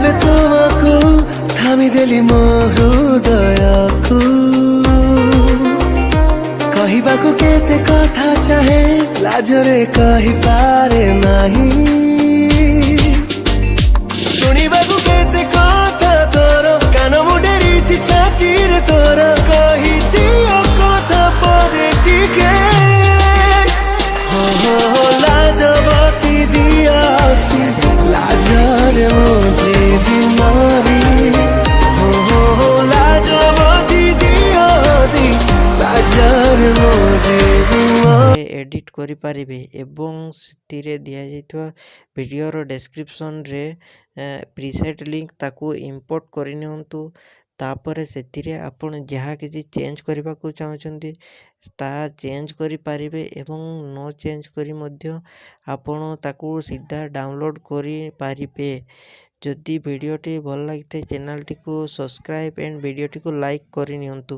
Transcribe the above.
ଏବେ ତୁମକୁ ଥାମିଦେଲି ମୋ ହୃଦୟକୁ କହିବାକୁ କେତେ କଥା ଚାହେଁ ଲାଜରେ କହିପାରେ ନାହିଁ ଶୁଣିବାକୁ କେତେ କଥା ତୋର କାନ ମୁଁ ଡେରିଛି ଛାତିରେ ତୋର କହିଦିଅ କଥା ପଦେ ଟିକେ ଲାଜବତୀ ଦିଅ ହସି ଲାଜରେ ମୁଁ ଯିବି ମରି ଲାଜବତୀ ଦିଅ ହସି ଲାଜରେ ମୁଁ ଯିବି ମରି एडिट करि पारिबे एवं सेतिरे दिया जाइतवा वीडियोर डिस्क्रिप्शन रे प्रीसेट लिंक ताकू इंपोर्ट करि नियंतु तापरे सेतिरे आपण जहाँ किसी चेंज करबा को चाहछंती ता चेंज करि पारिबे एवं नो चेंज करि मध्य आपण ताकू सीधा डाउनलोड करि पारिबे। जदि वीडियोटी भल लागिते चैनल टी को सब्सक्राइब एंड वीडियोटी को लाइक करि नियंतु।